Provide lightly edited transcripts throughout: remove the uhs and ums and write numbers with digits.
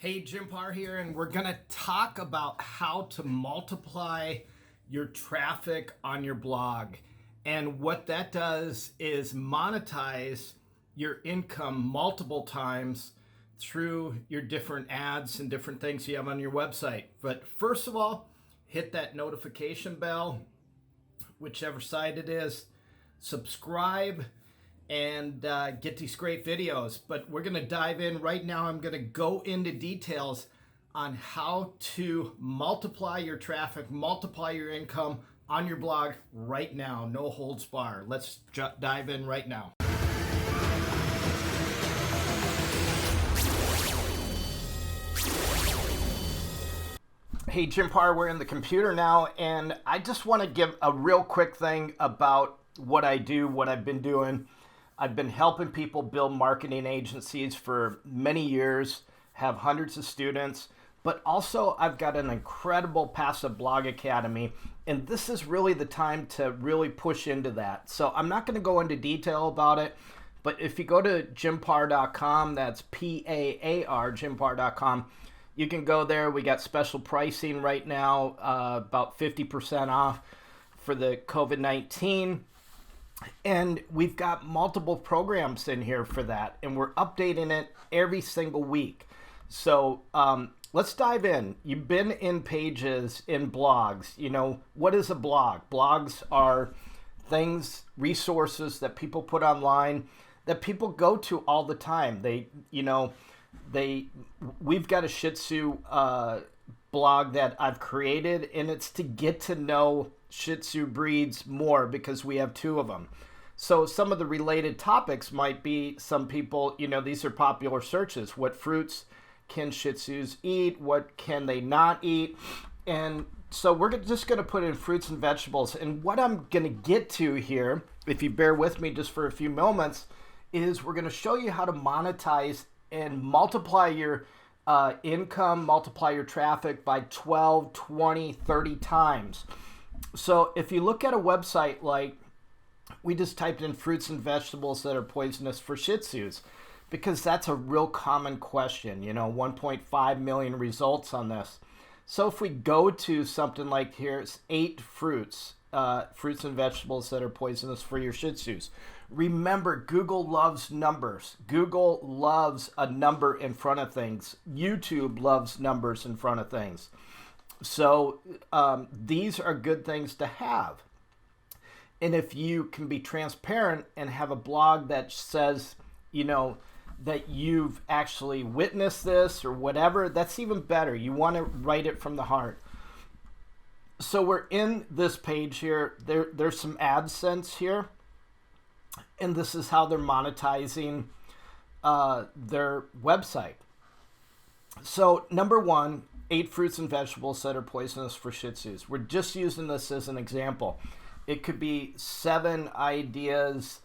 Hey, Jim Paar here, and we're going to talk about how to multiply your traffic on your blog. And what that does is monetize your income multiple times through your different ads and different things you have on your website. But first of all, hit that notification bell, whichever side it is, subscribe, and get these great videos. But we're going to dive in right now. I'm going to go into details on how to multiply your traffic, multiply your income on your blog right now. No holds bar. Let's dive in right now. Hey, Jim Paar, we're in the computer now, and I just want to give a real quick thing about what I do, what I've been doing. I've been helping people build marketing agencies for many years, have hundreds of students, but also I've got an incredible passive blog academy, and this is really the time to really push into that. So I'm not going to go into detail about it, but if you go to jimpar.com, that's P-A-A-R, jimpar.com, you can go there. We got special pricing right now, about 50% off for the COVID-19. And we've got multiple programs in here for that, and we're updating it every single week. So let's dive in. You've been in pages, in blogs. You know, what is a blog? Blogs are things, resources that people put online that people go to all the time. We've got a Shih Tzu blog that I've created, and it's to get to know Shih Tzu breeds more because we have two of them. So some of the related topics might be, some people, these are popular searches. What fruits can Shih Tzus eat? What can they not eat? And so we're just going to put in fruits and vegetables. And what I'm going to get to here, if you bear with me just for a few moments, is we're going to show you how to monetize and multiply your income, multiply your traffic by 12, 20, 30 times. So if you look at a website like, we just typed in fruits and vegetables that are poisonous for Shih Tzus, because that's a real common question, 1.5 million results on this. So if we go to something like here's 8 fruits and vegetables that are poisonous for your Shih Tzus. Remember, Google loves numbers. Google loves a number in front of things. YouTube loves numbers in front of things. So these are good things to have. And if you can be transparent and have a blog that says, that you've actually witnessed this or whatever, that's even better. You want to write it from the heart. So we're in this page here. There's some AdSense here. And this is how they're monetizing their website. So number one, 8 fruits and vegetables that are poisonous for Shih Tzus. We're just using this as an example. It could be 7 ideas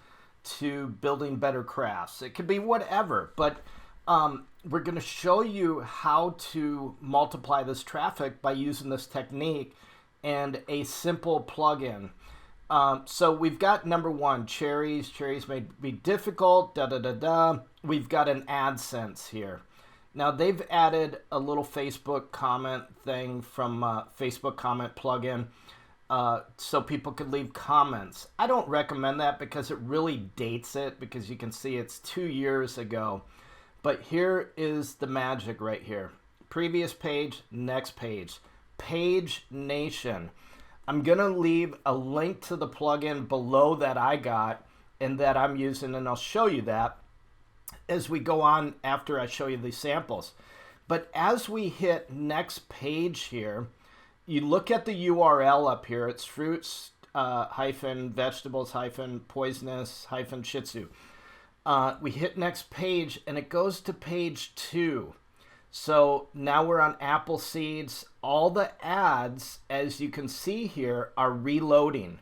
to building better crafts. It could be whatever, but we're going to show you how to multiply this traffic by using this technique and a simple plugin. So we've got number one, cherries. Cherries may be difficult, We've got an AdSense here. Now they've added a little Facebook comment thing from Facebook comment plugin so people could leave comments. I don't recommend that because it really dates it, because you can see it's 2 years ago. But here is the magic right here. Previous page, next page. Pagination. I'm going to leave a link to the plugin below that I got and that I'm using, and I'll show you that as we go on after I show you these samples. But as we hit next page here, you look at the URL up here. It's fruits hyphen vegetables hyphen poisonous hyphen Shih Tzu. We hit next page and it goes to page 2. So now we're on apple seeds. All the ads, as you can see here, are reloading.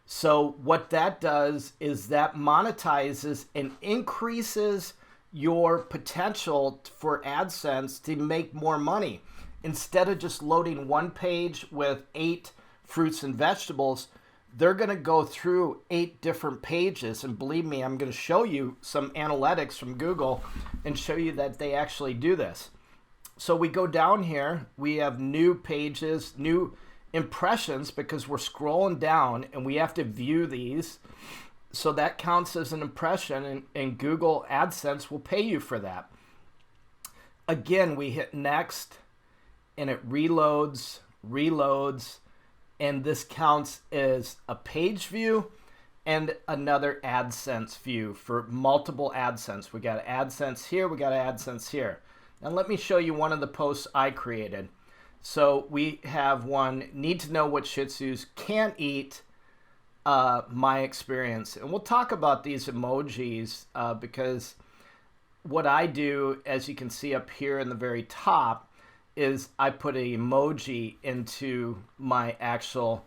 So what that does is that monetizes and increases your potential for AdSense to make more money. Instead of just loading one page with 8 fruits and vegetables, they're going to go through 8 different pages. And believe me, I'm going to show you some analytics from Google and show you that they actually do this. So we go down here, we have new pages, new impressions, because we're scrolling down and we have to view these. So that counts as an impression, and Google AdSense will pay you for that. Again, we hit next and it reloads, and this counts as a page view and another AdSense view for multiple AdSense. We got AdSense here, we got AdSense here. Now let me show you one of the posts I created. So we have one, need to know what Shih Tzus can't eat, my experience. And we'll talk about these emojis because what I do, as you can see up here in the very top, is I put an emoji into my actual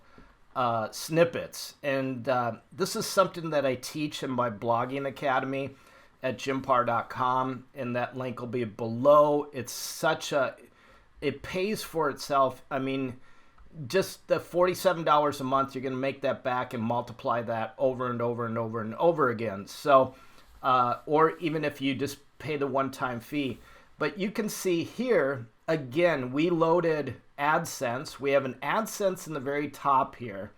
snippets. And this is something that I teach in my blogging academy at jimpar.com, and that link will be below. It's such a, it pays for itself. I mean, just the $47 a month, you're going to make that back and multiply that over and over and over and over again. So, or even if you just pay the one-time fee. But you can see here, again, we loaded AdSense. We have an AdSense in the very top here.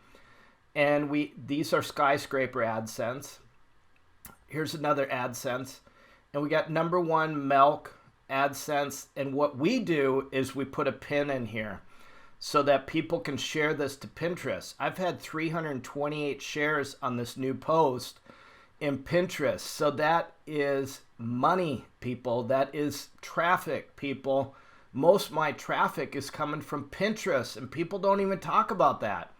And these are skyscraper AdSense. Here's another AdSense. And we got number one milk AdSense. And what we do is we put a pin in here so that people can share this to Pinterest. I've had 328 shares on this new post in Pinterest. So that is money, people. That is traffic, people. Most of my traffic is coming from Pinterest, and people don't even talk about that.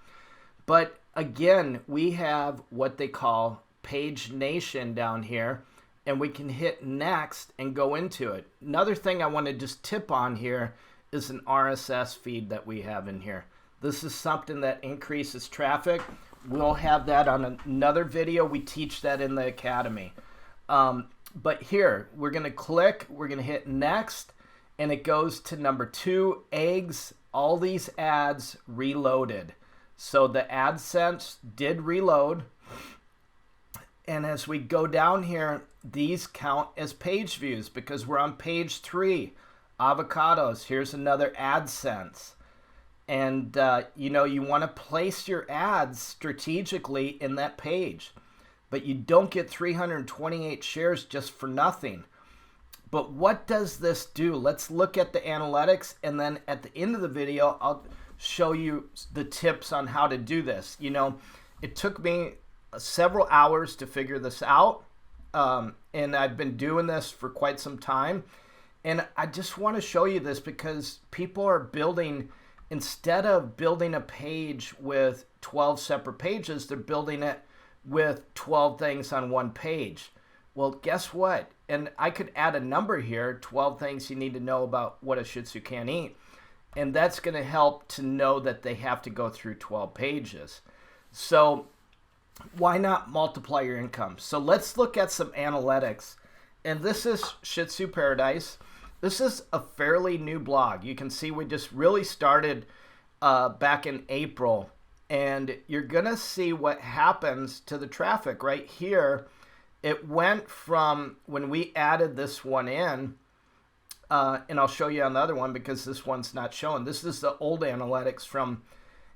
But again, we have what they call pagination down here, and we can hit next and go into it. Another thing I want to just tip on here is an RSS feed that we have in here. This is something that increases traffic. We'll have that on another video. We teach that in the academy. But here, we're going to click, we're going to hit next, and it goes to number 2, eggs. All these ads reloaded. So the AdSense did reload. And as we go down here, these count as page views because we're on page 3. Avocados, here's another AdSense. And, you know, you want to place your ads strategically in that page. But you don't get 328 shares just for nothing. But what does this do? Let's look at the analytics, and then at the end of the video, I'll show you the tips on how to do this. You know, it took me several hours to figure this out, and I've been doing this for quite some time. And I just want to show you this because people are building, instead of building a page with 12 separate pages, they're building it with 12 things on one page. Well, guess what? And I could add a number here, 12 things you need to know about what a Shih Tzu can eat. And that's going to help to know that they have to go through 12 pages. So why not multiply your income? So let's look at some analytics. And this is Shih Tzu Paradise. This is a fairly new blog. You can see we just really started back in April. And you're going to see what happens to the traffic right here. It went from when we added this one in, and I'll show you on the other one because this one's not showing. This is the old analytics from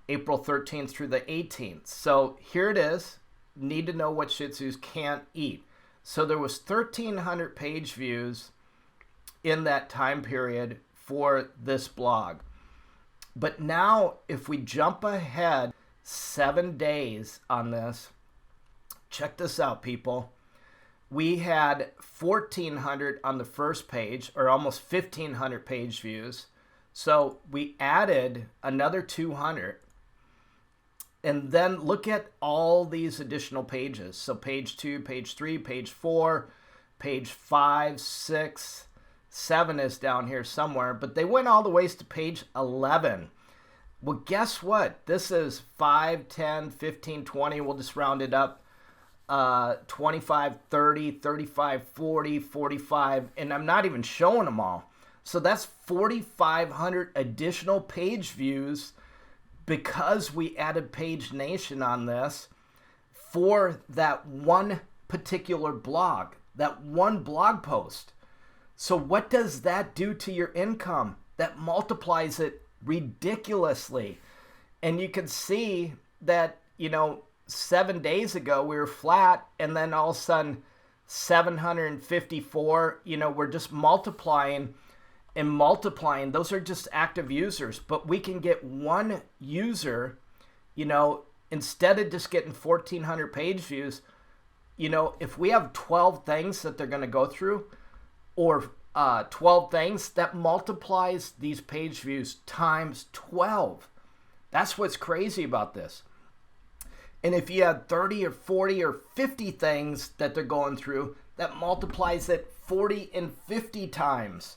April 13th through the 18th. So here it is. Need to know what Shih Tzus can't eat. So there was 1,300 page views in that time period for this blog. But now if we jump ahead 7 days on this, check this out, people. We had 1,400 on the first page, or almost 1,500 page views. So we added another 200. And then look at all these additional pages. So page 2, page 3, page 4, page 5, 6, 7 is down here somewhere. But they went all the way to page 11. Well, guess what? This is 5, 10, 15, 20. We'll just round it up. 25, 30, 35, 40, 45. And I'm not even showing them all. So that's 4,500 additional page views because we added pagination on this for that one particular blog, that one blog post. So what does that do to your income? That multiplies it ridiculously. And you can see that, 7 days ago we were flat, and then all of a sudden 754, we're just multiplying and multiplying. Those are just active users, but we can get one user, instead of just getting 1,400 page views, if we have 12 things that they're going to go through, or 12 things, that multiplies these page views times 12. That's what's crazy about this. And if you have 30 or 40 or 50 things that they're going through, that multiplies it 40 and 50 times.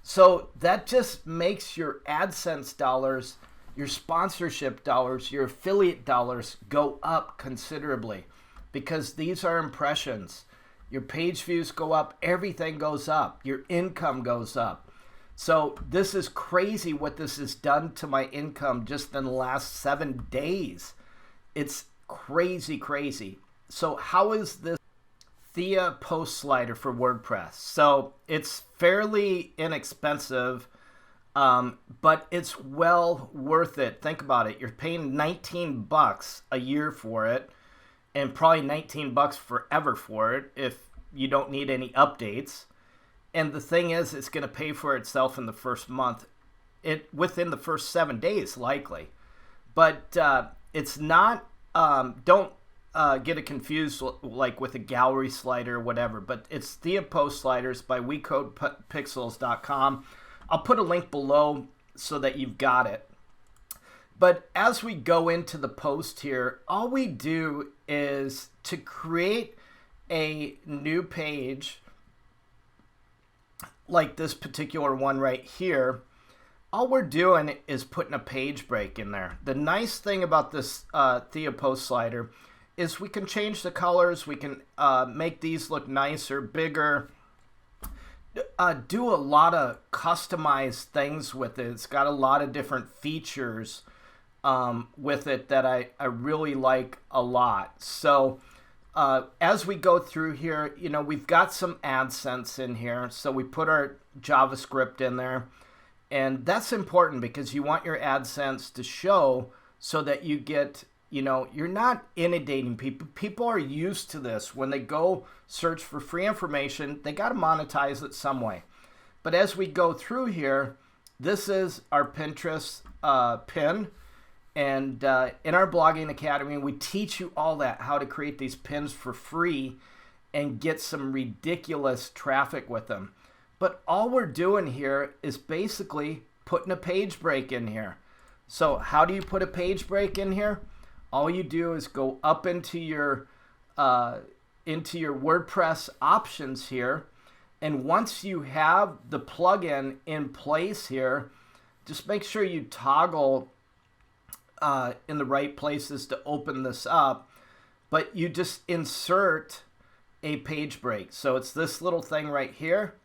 So that just makes your AdSense dollars, your sponsorship dollars, your affiliate dollars go up considerably, because these are impressions. Your page views go up, everything goes up, your income goes up. So this is crazy what this has done to my income just in the last 7 days. It's crazy. So how is this Thea post slider for WordPress? So it's fairly inexpensive, but it's well worth it. Think about it. You're paying $19 a year for it, and probably $19 forever for it if you don't need any updates. And the thing is, it's going to pay for itself in the first month, within the first 7 days likely. But it's not, don't get it confused like with a gallery slider or whatever, but it's Thea post sliders by WeCodePixels.com. I'll put a link below so that you've got it. But as we go into the post here, all we do is to create a new page like this particular one right here. All we're doing is putting a page break in there. The nice thing about this Thea post slider is we can change the colors. We can make these look nicer, bigger, do a lot of customized things with it. It's got a lot of different features with it that I really like a lot. So as we go through here, we've got some AdSense in here. So we put our JavaScript in there. And that's important because you want your AdSense to show so that you get, you're not inundating people. People are used to this. When they go search for free information, they got to monetize it some way. But as we go through here, this is our Pinterest pin. And in our blogging academy, we teach you all that, how to create these pins for free and get some ridiculous traffic with them. But all we're doing here is basically putting a page break in here. So how do you put a page break in here? All you do is go up into your WordPress options here. And once you have the plugin in place here, just make sure you toggle in the right places to open this up. But you just insert a page break. So it's this little thing right here.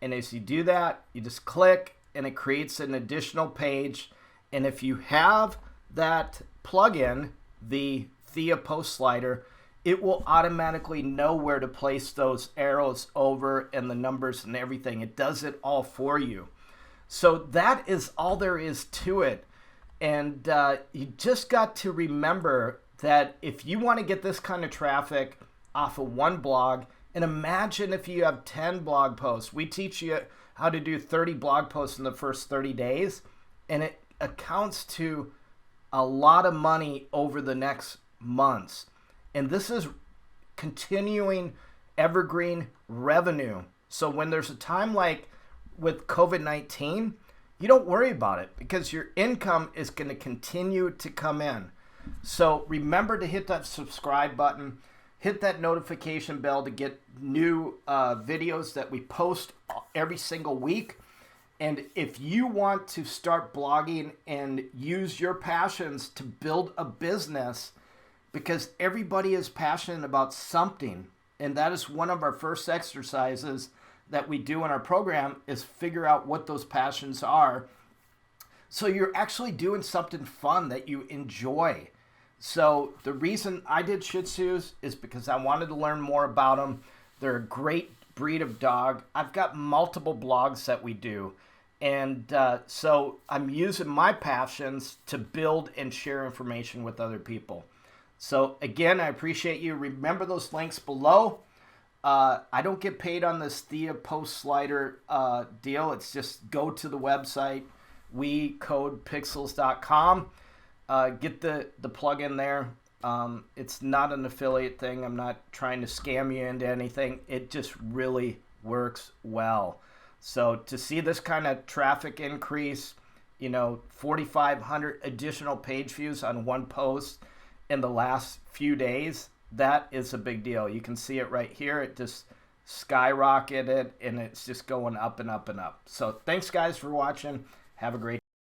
And as you do that, you just click and it creates an additional page. And if you have that plugin, the Thea post slider, it will automatically know where to place those arrows over and the numbers and everything. It does it all for you. So that is all there is to it. And you just got to remember that if you want to get this kind of traffic off of one blog, and imagine if you have 10 blog posts. We teach you how to do 30 blog posts in the first 30 days, and it accounts to a lot of money over the next months. And this is continuing evergreen revenue. So when there's a time like with COVID-19, you don't worry about it because your income is going to continue to come in. So remember to hit that subscribe button. Hit that notification bell to get new videos that we post every single week. And if you want to start blogging and use your passions to build a business, because everybody is passionate about something, and that is one of our first exercises that we do in our program, is figure out what those passions are. So you're actually doing something fun that you enjoy. So the reason I did Shih Tzus is because I wanted to learn more about them. They're a great breed of dog. I've got multiple blogs that we do. And so I'm using my passions to build and share information with other people. So again, I appreciate you. Remember those links below. I don't get paid on this Thea post slider deal. It's just go to the website, wecodepixels.com. Get the plug in there. It's not an affiliate thing. I'm not trying to scam you into anything. It just really works well. So to see this kind of traffic increase, 4,500 additional page views on one post in the last few days, that is a big deal. You can see it right here. It just skyrocketed and it's just going up and up and up. So thanks guys for watching. Have a great day.